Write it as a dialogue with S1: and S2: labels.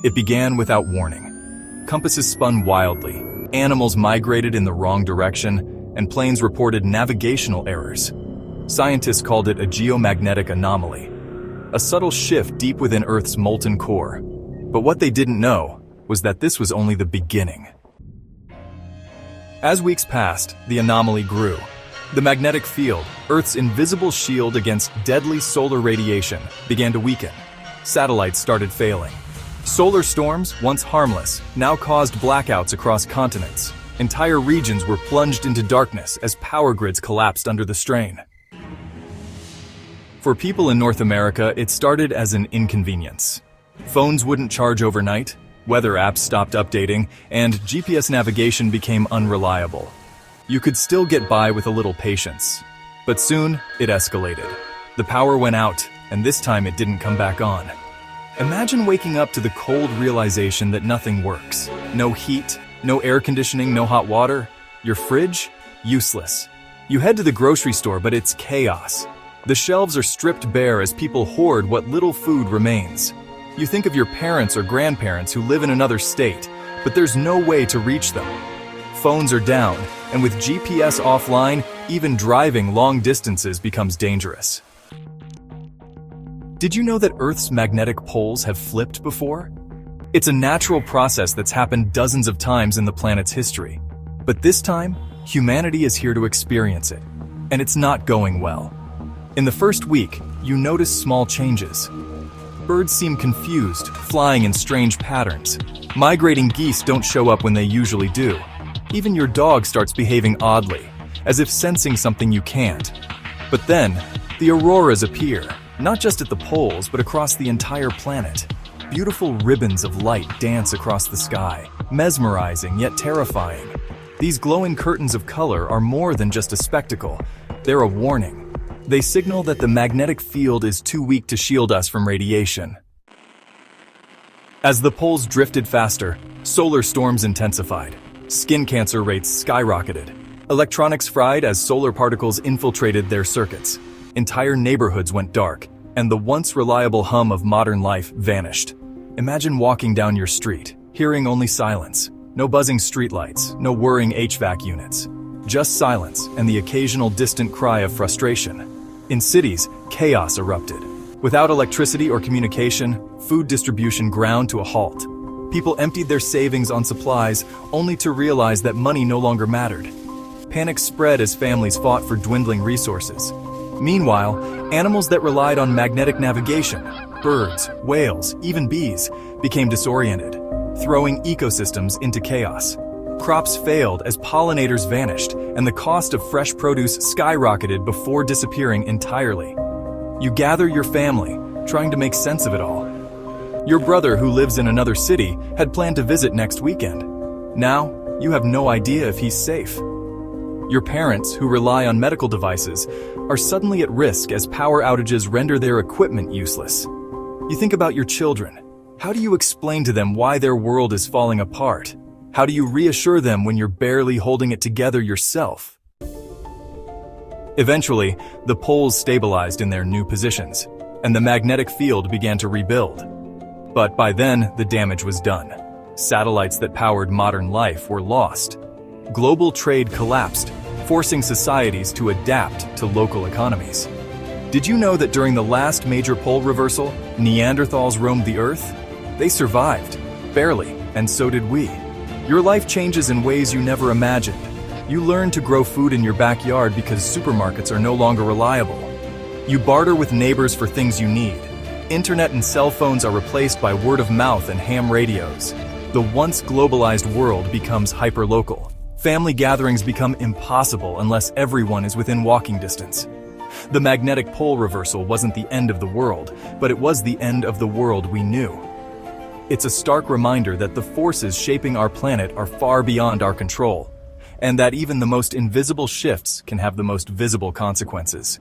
S1: It began without warning. Compasses spun wildly, animals migrated in the wrong direction, and planes reported navigational errors. Scientists called it a geomagnetic anomaly, a subtle shift deep within Earth's molten core. But what they didn't know was that this was only the beginning. As weeks passed, the anomaly grew. The magnetic field, Earth's invisible shield against deadly solar radiation, began to weaken. Satellites started failing. Solar storms, once harmless, now caused blackouts across continents. Entire regions were plunged into darkness as power grids collapsed under the strain. For people in North America, it started as an inconvenience. Phones wouldn't charge overnight, weather apps stopped updating, and GPS navigation became unreliable. You could still get by with a little patience. But soon, it escalated. The power went out, and this time it didn't come back on. Imagine waking up to the cold realization that nothing works. No heat, no air conditioning, no hot water. Your fridge? Useless. You head to the grocery store, but it's chaos. The shelves are stripped bare as people hoard what little food remains. You think of your parents or grandparents who live in another state, but there's no way to reach them. Phones are down, and with GPS offline, even driving long distances becomes dangerous. Did you know that Earth's magnetic poles have flipped before? It's a natural process that's happened dozens of times in the planet's history. But this time, humanity is here to experience it, and it's not going well. In the first week, you notice small changes. Birds seem confused, flying in strange patterns. Migrating geese don't show up when they usually do. Even your dog starts behaving oddly, as if sensing something you can't. But then, the auroras appear, not just at the poles, but across the entire planet. Beautiful ribbons of light dance across the sky, mesmerizing yet terrifying. These glowing curtains of color are more than just a spectacle. They're a warning. They signal that the magnetic field is too weak to shield us from radiation. As the poles drifted faster, solar storms intensified. Skin cancer rates skyrocketed. Electronics fried as solar particles infiltrated their circuits. Entire neighborhoods went dark, and the once reliable hum of modern life vanished. Imagine walking down your street, hearing only silence. No buzzing streetlights, no whirring HVAC units. Just silence and the occasional distant cry of frustration. In cities, chaos erupted. Without electricity or communication, food distribution ground to a halt. People emptied their savings on supplies, only to realize that money no longer mattered. Panic spread as families fought for dwindling resources. Meanwhile, animals that relied on magnetic navigation, birds, whales, even bees, became disoriented, throwing ecosystems into chaos. Crops failed as pollinators vanished, and the cost of fresh produce skyrocketed before disappearing entirely. You gather your family, trying to make sense of it all. Your brother, who lives in another city, had planned to visit next weekend. Now, you have no idea if he's safe. Your parents, who rely on medical devices, are suddenly at risk as power outages render their equipment useless. You think about your children. How do you explain to them why their world is falling apart? How do you reassure them when you're barely holding it together yourself? Eventually, the poles stabilized in their new positions, and the magnetic field began to rebuild. But by then, the damage was done. Satellites that powered modern life were lost. Global trade collapsed, forcing societies to adapt to local economies. Did you know that during the last major pole reversal, Neanderthals roamed the Earth? They survived, barely, and so did we. Your life changes in ways you never imagined. You learn to grow food in your backyard because supermarkets are no longer reliable. You barter with neighbors for things you need. Internet and cell phones are replaced by word of mouth and ham radios. The once globalized world becomes hyperlocal. Family gatherings become impossible unless everyone is within walking distance. The magnetic pole reversal wasn't the end of the world, but it was the end of the world we knew. It's a stark reminder that the forces shaping our planet are far beyond our control, and that even the most invisible shifts can have the most visible consequences.